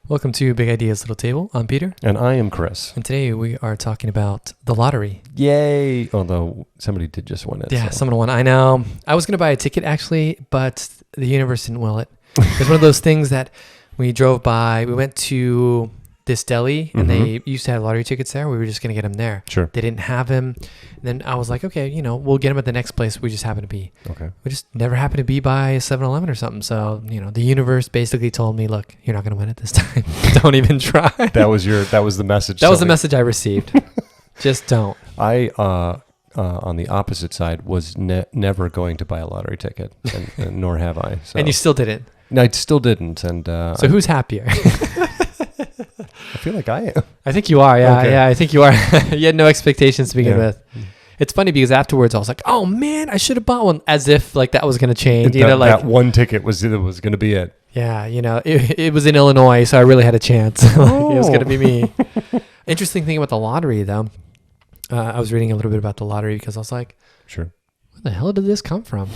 Welcome to Big Ideas Little Table. I'm Peter. And I am Chris. And today we are talking about the lottery. Yay! Although somebody did just win it. Yeah, so. someone won. I know. I was going to buy a ticket actually, but the universe didn't will it. It's one of those things that we drove by. We went to this deli and they used to have lottery tickets there. We were just going to get them there. Sure. They didn't have him. And then I was like, okay, we'll get him at the next place we just happen to be. Okay. We just never happened to be by a 7-Eleven or something. So, the universe basically told me, look, you're not going to win it this time. Don't even try. That was the message. That was the message I received. Just don't. I, on the opposite side, was never going to buy a lottery ticket, and nor have I. So. And you still didn't. No, I still didn't. And so who's happier? I feel like I am. I think you are. Yeah, Okay. yeah. I think you are. You had no expectations to begin with. It's funny because afterwards I was like, "Oh man, I should have bought one," as if like that was going to change. That one ticket was going to be it. Yeah, it was in Illinois, so I really had a chance. It was going to be me. Interesting thing about the lottery, though. I was reading a little bit about the lottery because I was like, "Sure, where the hell did this come from?"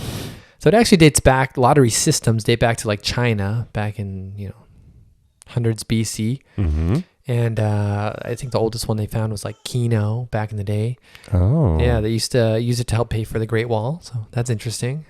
So it actually dates back. Lottery systems date back to like China, back in hundreds BC. Mm-hmm. And I think the oldest one they found was like Kino back in the day. Oh. Yeah, they used to use it to help pay for the Great Wall. So that's interesting.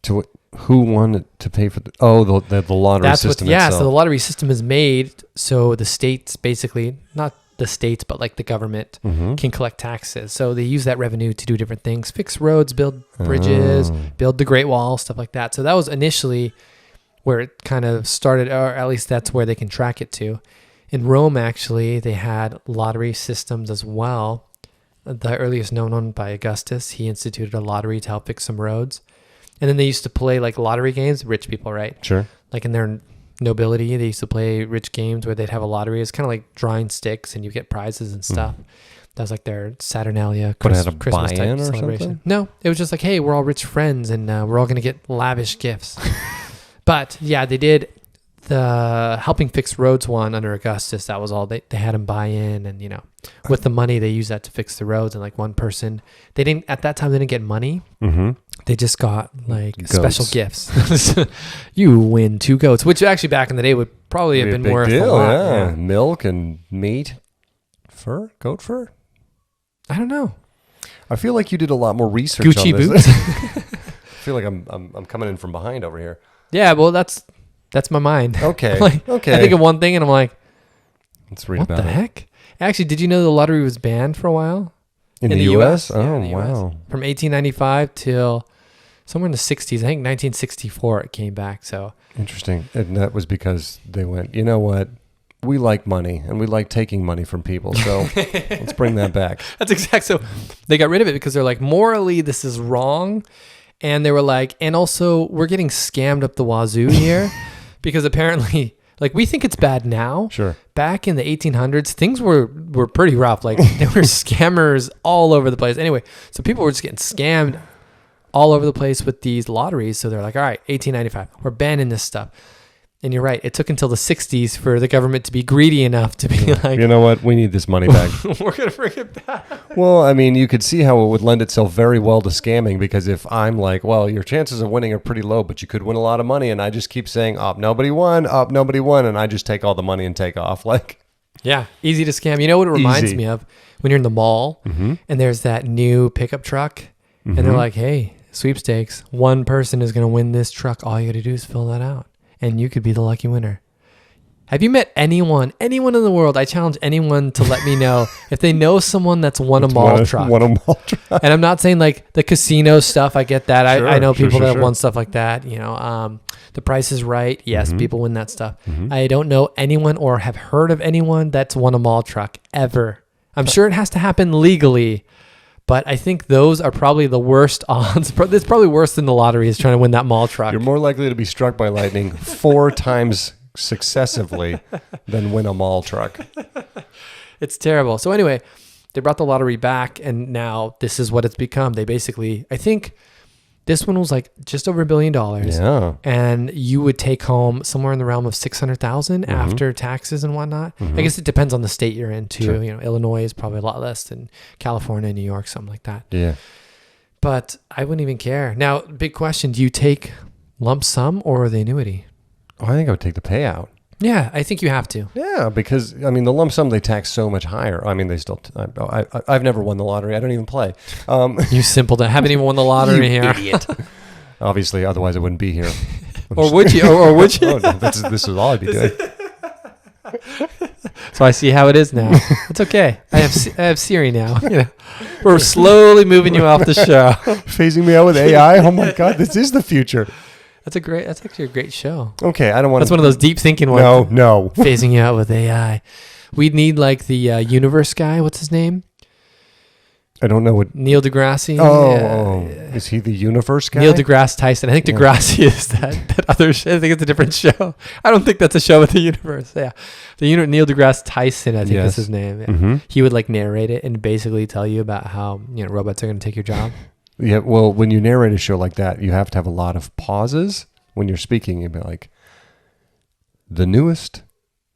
Who wanted to pay for the lottery system itself? So the lottery system is made so the states basically, not the states, but like the government can collect taxes. So they use that revenue to do different things, fix roads, build bridges, build the Great Wall, stuff like that. So that was initially where it kind of started, or at least that's where they can track it to. In Rome, actually, they had lottery systems as well. The earliest known one by Augustus. He instituted a lottery to help fix some roads. And then they used to play like lottery games, rich people, right? Sure. Like in their nobility, they used to play rich games where they'd have a lottery. It's kind of like drawing sticks and you get prizes and stuff. That was like their Saturnalia Christmas type celebration. Something? No, it was just like, hey, we're all rich friends and we're all going to get lavish gifts. But yeah, they did the helping fix roads one under Augustus. That was all. They had him buy in, and with the money they used that to fix the roads. And like one person, they didn't at that time. They didn't get money. They just got like goats. Special gifts. You win 2 goats, which actually back in the day would probably have been worth a lot. Yeah. Milk and meat, goat fur. I don't know. I feel like you did a lot more research. Gucci on this. boots. I feel like I'm coming in from behind over here. Yeah, well, that's my mind. Okay. Okay. I think of one thing and I'm like, let's read what about the it. heck? Actually, did you know the lottery was banned for a while? In the U.S.? Oh, Yeah, in the US. wow. From 1895 till somewhere in the 60s. I think 1964 it came back. So Interesting. And that was because they went, you know what? We like money and we like taking money from people. So let's bring that back. that's exact. So they got rid of it because they're like, morally, this is wrong. And they were like, and also we're getting scammed up the wazoo here because apparently, like, we think it's bad now. Sure. Back in the 1800s, things were pretty rough. Like, there were scammers all over the place. Anyway, so people were just getting scammed all over the place with these lotteries. So they're like, all right, 1895, we're banning this stuff. And you're right. It took until the 60s for the government to be greedy enough to be like, you know what? We need this money back. we're going to bring it back. Well, I mean, you could see how it would lend itself very well to scamming because if I'm like, well, your chances of winning are pretty low, but you could win a lot of money. And I just keep saying, nobody won. And I just take all the money and take off. Like, yeah, easy to scam. You know what it reminds me of? When you're in the mall and there's that new pickup truck and they're like, hey, sweepstakes, one person is going to win this truck. All you got to do is fill that out. And you could be the lucky winner. Have you met anyone in the world? I challenge anyone to let me know if they know someone that's won a mall truck. Won a mall truck. And I'm not saying like the casino stuff. I get that. Sure, I know people that have sure. won stuff like that. The Price is Right. Yes, people win that stuff. I don't know anyone or have heard of anyone that's won a mall truck ever. I'm sure it has to happen legally. But I think those are probably the worst odds. It's probably worse than the lottery is trying to win that mall truck. You're more likely to be struck by lightning 4 times successively than win a mall truck. It's terrible. So anyway, they brought the lottery back, and now this is what it's become. They basically, I think this one was like just over $1 billion. Yeah. And you would take home somewhere in the realm of 600,000 after taxes and whatnot. I guess it depends on the state you're in too. Sure. Illinois is probably a lot less than California, New York, something like that. Yeah. But I wouldn't even care. Now, big question, do you take lump sum or the annuity? Oh, I think I would take the payout. Yeah, I think you have to. Yeah, because I mean the lump sum they tax so much higher. I mean they still. I've never won the lottery. I don't even play. You simpleton. Haven't even won the lottery here. Idiot. Obviously, otherwise I wouldn't be here. Or would you? Or would you? Oh, no, this is all I'd be doing. So I see how it is now. It's okay. I have Siri now. You know, we're slowly moving you off the show. Phasing me out with AI. Oh my God, this is the future. That's actually a great show. Okay, I don't want. That's one of those deep thinking ones. No. Phasing you out with AI. We'd need like the universe guy. What's his name? I don't know what. Neil deGrasse. Oh, is he the universe guy? Neil deGrasse Tyson. I think deGrasse is that other show. I think it's a different show. I don't think that's a show with the universe. Yeah. Neil deGrasse Tyson, I think is his name. Yeah. Mm-hmm. He would like narrate it and basically tell you about how, robots are going to take your job. Yeah, well, when you narrate a show like that, you have to have a lot of pauses when you're speaking. You'd be like, the newest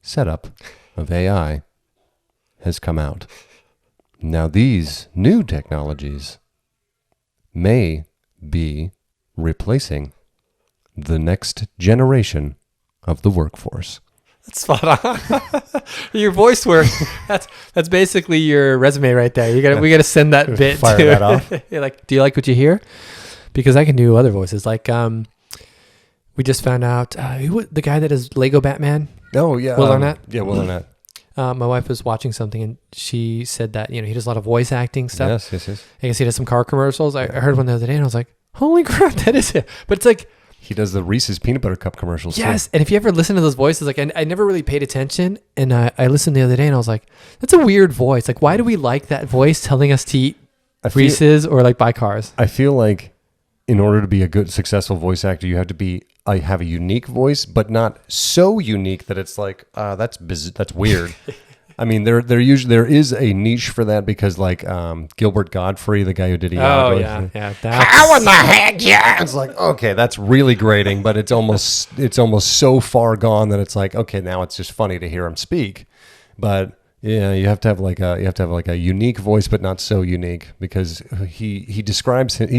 setup of AI has come out. Now, these new technologies may be replacing the next generation of the workforce. That's spot on. Your voice work. That's basically your resume right there. We gotta send that bit. Fire that off. You're like, do you like what you hear? Because I can do other voices. Like, we just found out the guy that is Lego Batman. Oh yeah, Will Arnett. Yeah, Will Arnett. My wife was watching something and she said that he does a lot of voice acting stuff. Yes. I guess he does some car commercials. I heard one the other day and I was like, holy crap, that is it. But it's like. He does the Reese's Peanut Butter Cup commercials. Yes, too. and if you ever listen to those voices, like I never really paid attention, and I listened the other day, and I was like, "That's a weird voice. Like, why do we like that voice telling us to eat Reese's or like buy cars?" I feel like in order to be a good, successful voice actor, you have to be have a unique voice, but not so unique that it's like that's weird. I mean, there is a niche for that because like Gilbert Gottfried, the guy who did Iago. Oh yeah. How in the heck? Yeah, it's like okay, that's really grating, but it's almost so far gone that it's like okay, now it's just funny to hear him speak. But yeah, you have to have like a unique voice, but not so unique because he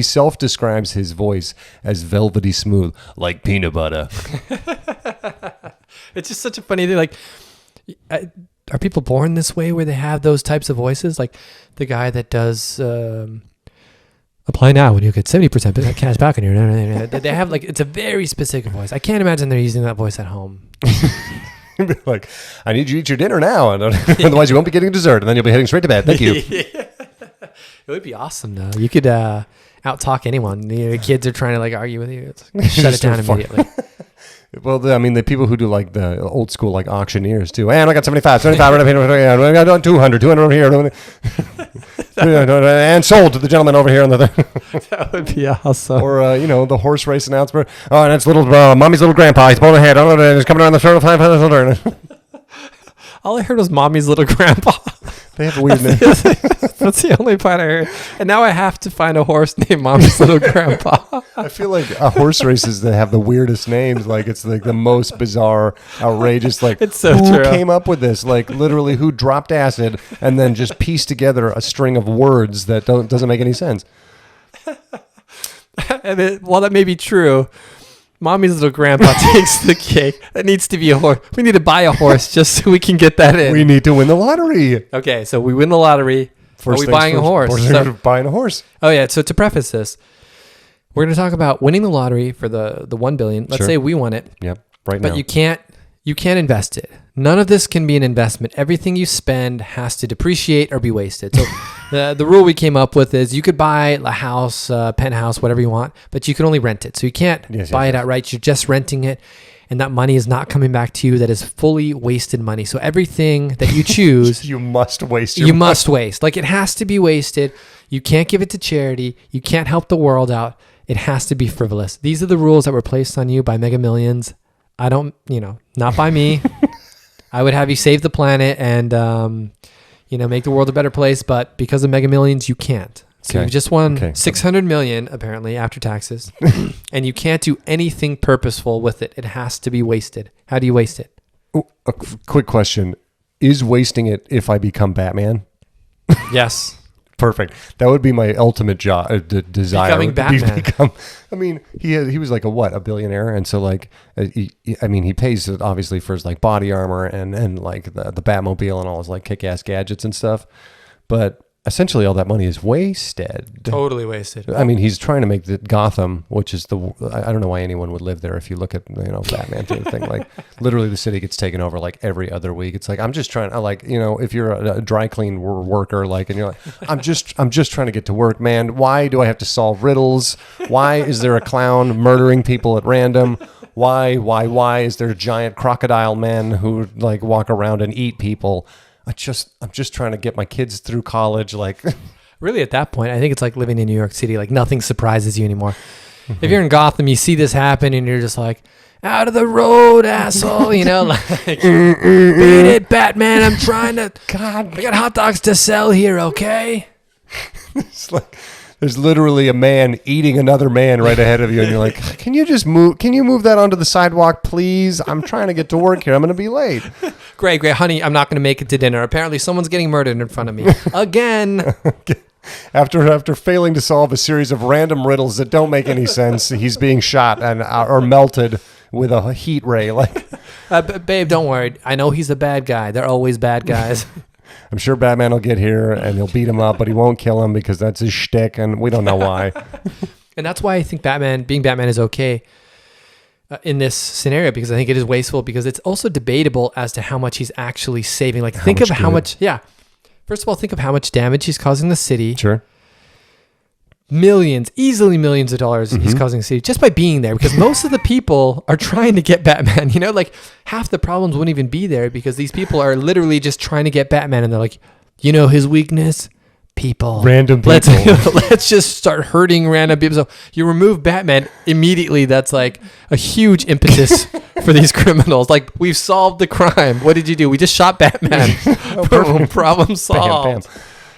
self describes his voice as velvety smooth, like peanut butter. It's just such a funny thing. Like. Are people born this way where they have those types of voices? Like the guy that does apply now when you get 70% cash back on your. They have like it's a very specific voice. I can't imagine they're using that voice at home. Like, I need you to eat your dinner now, and otherwise you won't be getting dessert, and then you'll be heading straight to bed. Thank you. It would be awesome though. You could out talk anyone. The kids are trying to like argue with you. It's like, shut it down immediately. Well, I mean, the people who do like the old school like auctioneers too. And I got 75 right up here. I got 200 over here. And sold to the gentleman over here on the That would be awesome. Or the horse race announcer. Oh, and it's little mommy's little grandpa. He's pulling ahead. Oh, he's coming around the turtle. All I heard was mommy's little grandpa. They have a weird name. That's the only part I heard. And now I have to find a horse named Mommy's Little Grandpa. I feel like horse races that have the weirdest names. Like it's like the most bizarre, outrageous. Like it's so who true. Came up with this? Like literally, who dropped acid and then just pieced together a string of words that doesn't make any sense. And while that may be true, Mommy's Little Grandpa takes the cake. That needs to be a horse. We need to buy a horse just so we can get that in. We need to win the lottery. Okay, so we win the lottery. Are we buying a horse? Buying a horse. Oh yeah. So to preface this, we're going to talk about winning the lottery for the $1 billion. Let's say we won it. Yep. Right now. But you can't invest it. None of this can be an investment. Everything you spend has to depreciate or be wasted. So the rule we came up with is you could buy a house, penthouse, whatever you want, but you can only rent it. So you can't buy it outright. You're just renting it. And that money is not coming back to you. That is fully wasted money. So everything that you choose, you must waste. You must waste. Like it has to be wasted. You can't give it to charity. You can't help the world out. It has to be frivolous. These are the rules that were placed on you by Mega Millions. I don't, not by me. I would have you save the planet and, make the world a better place. But because of Mega Millions, you can't. So you just won $600 million apparently after taxes, and you can't do anything purposeful with it. It has to be wasted. How do you waste it? A quick question: is wasting it if I become Batman? Yes. Perfect. That would be my ultimate job, desire. Becoming Batman. I mean, he was like a billionaire, and so like, he pays obviously for his like body armor and like the Batmobile and all his like kick-ass gadgets and stuff, but essentially all that money is wasted. Totally wasted. I mean, he's trying to make the Gotham, which is I don't know why anyone would live there if you look at, Batman thing. Like literally the city gets taken over like every other week. It's like, I'm just trying to like, if you're a dry clean worker, like, and you're like, I'm just trying to get to work, man. Why do I have to solve riddles? Why is there a clown murdering people at random? Why is there a giant crocodile men who like walk around and eat people? I'm just trying to get my kids through college. Like, really, at that point, I think it's like living in New York City. Like nothing surprises you anymore. Mm-hmm. If you're in Gotham, you see this happen, and you're just like, "Out of the road, asshole!" Like, beat it, Batman. I'm trying to. God, I got hot dogs to sell here. Okay. It's like there's literally a man eating another man right ahead of you, and you're like, "Can you just move? Can you move that onto the sidewalk, please? I'm trying to get to work here. I'm going to be late." Great, honey. I'm not going to make it to dinner. Apparently, someone's getting murdered in front of me again. After failing to solve a series of random riddles that don't make any sense, he's being shot and or melted with a heat ray. Like, babe, don't worry. I know he's a bad guy. They're always bad guys. I'm sure Batman will get here and he'll beat him up, but he won't kill him because that's his shtick, and we don't know why. And that's why I think being Batman is okay in this scenario, because I think it is wasteful, because it's also debatable as to how much he's actually saving. Like, think of how much, First of all, think of how much damage he's causing the city. Sure. Easily millions of dollars he's causing the city just by being there, because most of the people are trying to get Batman. Like half the problems wouldn't even be there because these people are literally just trying to get Batman, and they're like, his weakness? People. Random people. Let's just start hurting random people. So you remove Batman immediately. That's like a huge impetus for these criminals. Like, we've solved the crime. What did you do? We just shot Batman. Boom, problem solved.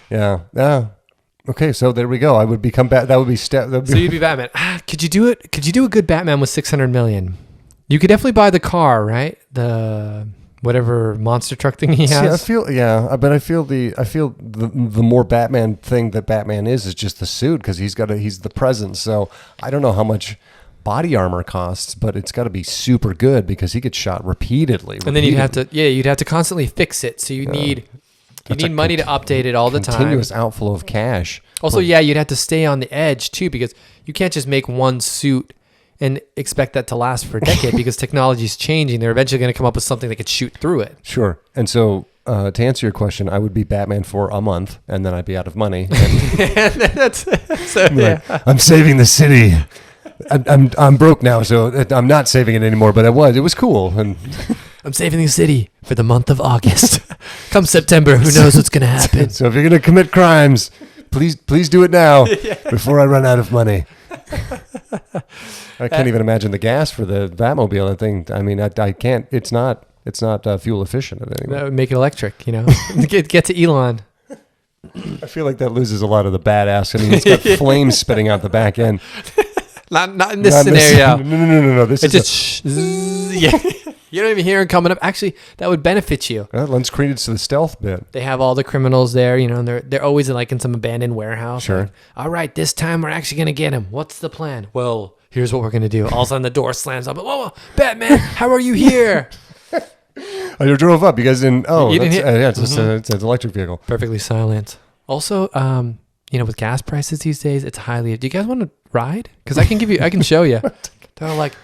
Bam. Yeah. Okay, so there we go. I would become Bat. That would be So you'd be Batman. Could you do it? Could you do a good Batman with $600 million? You could definitely buy the car, right? The whatever monster truck thing he has. But I feel the more Batman thing that Batman is just the suit, because he's the presence. So I don't know how much body armor costs, but it's got to be super good because he gets shot repeatedly. And then you'd have to constantly fix it. So you need money to update it all the time. Continuous outflow of cash. Also, you'd have to stay on the edge too, because you can't just make one suit and expect that to last for a decade because technology is changing. They're eventually going to come up with something that could shoot through it. Sure. And so to answer your question, I would be Batman for a month, and then I'd be out of money. I'm saving the city. I'm broke now, so I'm not saving it anymore. But it was cool. And I'm saving the city for the month of August. Come September, who knows what's going to happen? So if you're going to commit crimes, please do it now before I run out of money. I can't even imagine the gas for the Batmobile and thing. I mean, I can't. It's not fuel efficient anymore. Make it electric, Get to Elon. I feel like that loses a lot of the badass. I mean, it's got flames spitting out the back end. Not in this scenario. No. This is just You don't even hear it coming up. Actually, that would benefit you. That lends credence to the stealth bit. They have all the criminals there, and they're always in some abandoned warehouse. Sure. Like, all right, this time we're actually going to get him. What's the plan? Well, here's what we're going to do. All of a sudden the door slams up. Whoa, Batman, how are you here? You drove up. You guys didn't. Oh, you didn't hit? It's an electric vehicle. Perfectly silent. Also, with gas prices these days, it's highly. Do you guys want to ride? Because I can show you. They're like,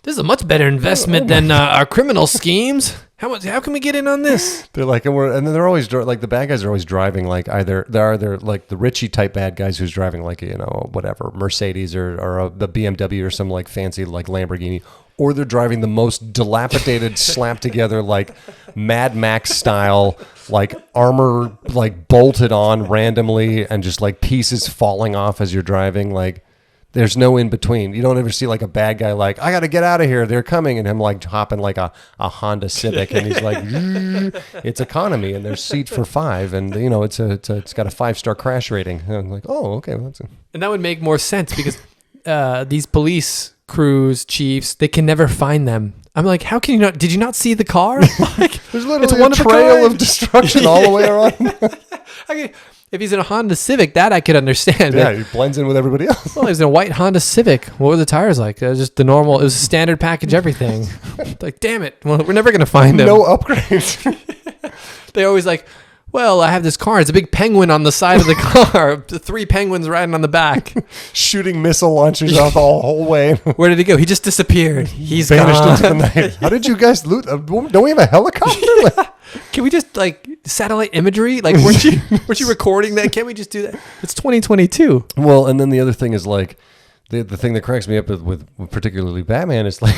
this is a much better investment than our criminal schemes. How can we get in on this? They're like, and then they're always like the bad guys are always driving like either like the Richie type bad guys who's driving like whatever Mercedes or the BMW or some like fancy like Lamborghini, or they're driving the most dilapidated slapped together like Mad Max style like armor like bolted on randomly and just like pieces falling off as you're driving. Like, there's no in between. You don't ever see like a bad guy like, I got to get out of here, they're coming, and him like hopping like a Honda Civic, and he's like, it's economy, and there's seat for 5, and it's got a 5-star crash rating. And I'm like, oh, okay, well, and that would make more sense because these police crews, chiefs, they can never find them. I'm like, how can you not? Did you not see the car? Like, There's literally a trail of destruction all the way around. Okay, if he's in a Honda Civic, that I could understand. Yeah, he blends in with everybody else. Well, he's in a white Honda Civic. What were the tires like? It was just the normal. It was a standard package, everything. Like, damn it. Well, we're never gonna find him. No upgrades. They always like, well, I have this car. It's a big penguin on the side of the car. The 3 penguins riding on the back. Shooting missile launchers off the whole way. Where did he go? He just disappeared. He's Vanished gone. into the night. How did you guys loot? Don't we have a helicopter? Like, Can we just like satellite imagery? Like, weren't you recording that? Can't we just do that? It's 2022. well, and then the other thing is like, the thing that cracks me up with particularly Batman is like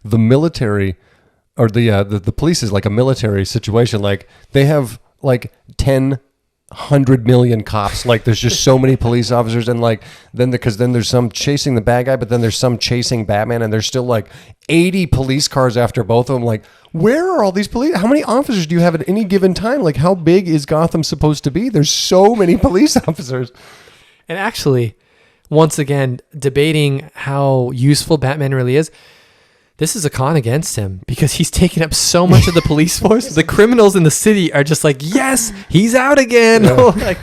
the military or the police is like a military situation. Like they have like 100 million cops. Like there's just so many police officers, and like then there's some chasing the bad guy, but then there's some chasing Batman, and there's still like 80 police cars after both of them. Like, where are all these police? How many officers do you have at any given time? Like, how big is Gotham supposed to be? There's so many police officers. And actually, once again, debating how useful Batman really is. This is a con against him because he's taken up so much of the police force. The criminals in the city are just like, yes, he's out again. Yeah. Like,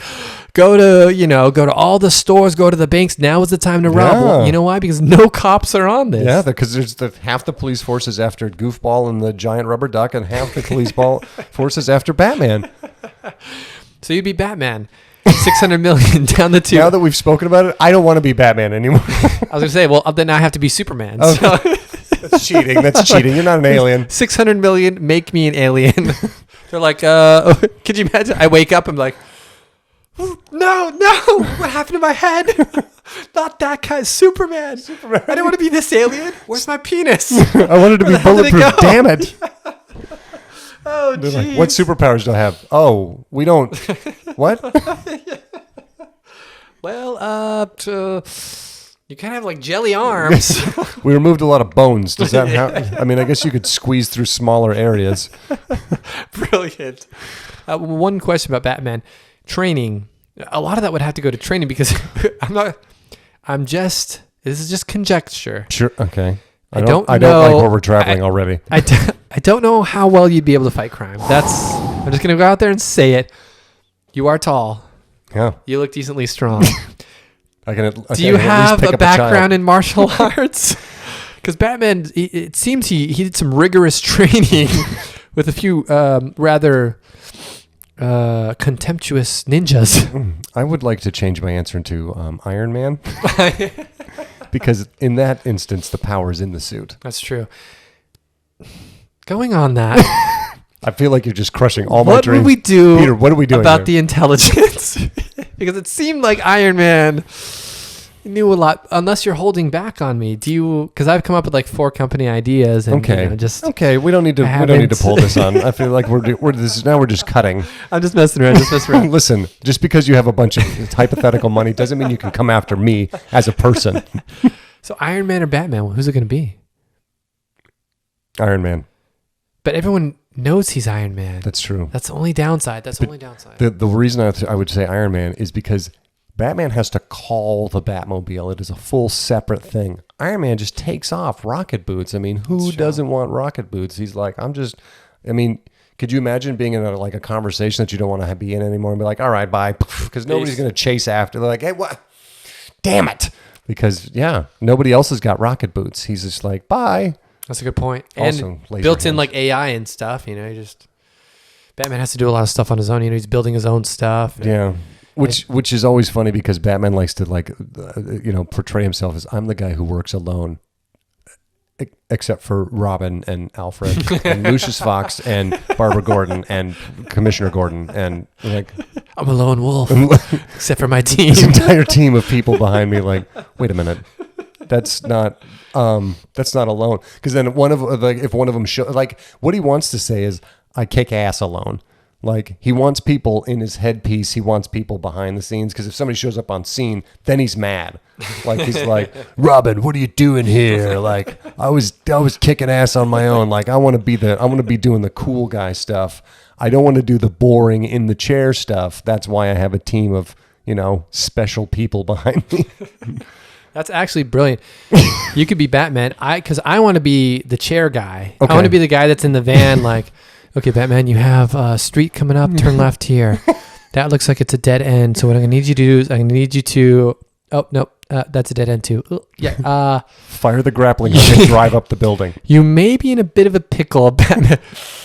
go to all the stores, go to the banks. Now is the time to rob. Yeah. Well, you know why? Because no cops are on this. Yeah, because there's half the police force is after Goofball and the giant rubber duck, and half the police force is after Batman. So you'd be Batman. 600 million down the tube. Now that we've spoken about it, I don't want to be Batman anymore. I was gonna say, well, then I have to be Superman. Okay. So That's cheating. That's cheating. You're not an alien. 600 million, make me an alien. They're like, could you imagine? I wake up, I'm like, no, what happened to my head? Not that guy, Superman. I didn't want to be this alien. Where's my penis? I wanted to be Where the hell did it bulletproof. go? Damn it. Oh, They're jeez. like, what superpowers do I have? Oh, we don't. What? Well, you kind of have like jelly arms. We removed a lot of bones. Does that I mean, I guess you could squeeze through smaller areas. Brilliant. One question about Batman training. A lot of that would have to go to training because this is just conjecture. Sure. Okay. I don't like know- where we're traveling already. I don't know how well you'd be able to fight crime. I'm just going to go out there and say it. You are tall. Yeah. You look decently strong. Do you have a background in martial arts? Because Batman, it seems he did some rigorous training with a few rather contemptuous ninjas. I would like to change my answer to Iron Man. Because in that instance, the power is in the suit. That's true. Going on that, I feel like you're just crushing all my what dreams. would we do Peter, what are we doing about here? the intelligence? Because it seemed like Iron Man knew a lot, unless you're holding back on me. Do you? Because I've come up with like 4 company ideas, and Okay. just Okay, we don't need to. I We don't need to haven't. pull this on. I feel like we're just cutting. I'm just messing around. Listen, just because you have a bunch of hypothetical money doesn't mean you can come after me as a person. So Iron Man or Batman? Well, who's it going to be? Iron Man. But everyone knows he's Iron Man. That's true. That's the only downside. The reason I would say Iron Man is because Batman has to call the Batmobile. It is a full separate thing. Iron Man just takes off rocket boots. I mean, who doesn't want rocket boots? He's like, could you imagine being in a conversation that you don't want to be in anymore and be like, all right, bye. Because nobody's going to chase after. They're like, hey, what? Damn it. Because, nobody else has got rocket boots. He's just like, bye. That's a good point. Also, And laser built in hands. like AI and stuff. Batman has to do a lot of stuff on his own. He's building his own stuff. Yeah. Which is always funny because Batman likes to portray himself as I'm the guy who works alone, except for Robin and Alfred and Lucius Fox and Barbara Gordon and Commissioner Gordon and like I'm a lone wolf, except for my team. this entire team of people behind me. Like, wait a minute, that's not alone. Because then if one of them what he wants to say is I kick ass alone. Like, he wants people in his headpiece. He wants people behind the scenes. Because if somebody shows up on scene, then he's mad. Like, he's like, Robin, what are you doing here? Like, I was kicking ass on my own. Like, I want to be doing the cool guy stuff. I don't want to do the boring in the chair stuff. That's why I have a team of, special people behind me. That's actually brilliant. You could be Batman. Because I want to be the chair guy. Okay. I want to be the guy that's in the van. Like, okay, Batman, you have a street coming up. Turn left here. That looks like it's a dead end. So what I'm gonna need you to do is I'm gonna need you to. Oh nope, that's a dead end too. Yeah. Fire the grappling hook and drive up the building. You may be in a bit of a pickle, Batman.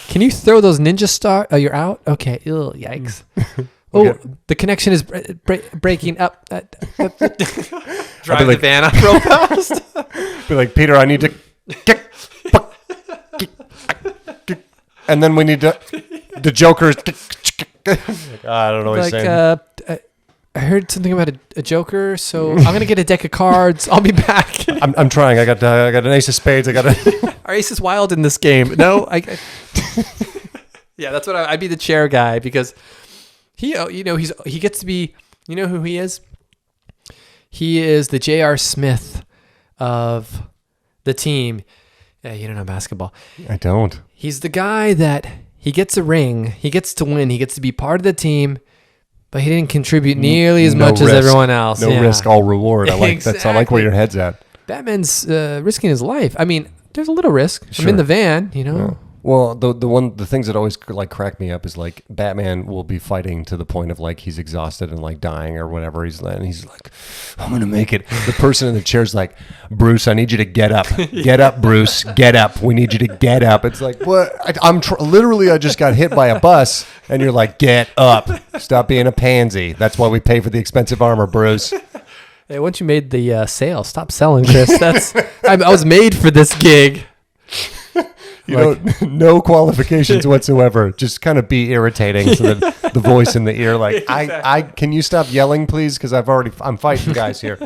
Can you throw those ninja stars? Oh, you're out. Okay. Ew, yikes. Okay. Oh, the connection is breaking up. Drive the van up real fast. Be like, Peter, I need to and then we need to the Joker's I don't know what he's saying. I heard something about a Joker, so I'm gonna get a deck of cards. I'll be back. I'm trying. I got an ace of spades. Our ace is wild in this game. No, yeah, that's what I'd be the chair guy because he gets to be. You know who he is? He is the J.R. Smith of the team. Yeah, you don't know basketball. I don't. He's the guy that he gets a ring. He gets to win. He gets to be part of the team. But he didn't contribute nearly as much as everyone else. No risk, all reward. I like Exactly. that's. I like where your head's at. Batman's risking his life. I mean, there's a little risk. Sure. I'm in the van, you know. Yeah. Well, the things that always like crack me up is like Batman will be fighting to the point of like he's exhausted and like dying or whatever. He's like, I'm gonna make it. The person in the chair's like, Bruce, I need you to get up. Get up, Bruce. Get up. We need you to get up. It's like, what? Literally, I just got hit by a bus, and you're like, get up. Stop being a pansy. That's why we pay for the expensive armor, Bruce. Hey, once you made the sale, stop selling, Chris. I was made for this gig. No qualifications whatsoever. Just kind of be irritating so that the voice in the ear, like, exactly. I can you stop yelling, please? Because I'm fighting guys here.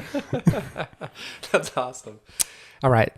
That's awesome. All right.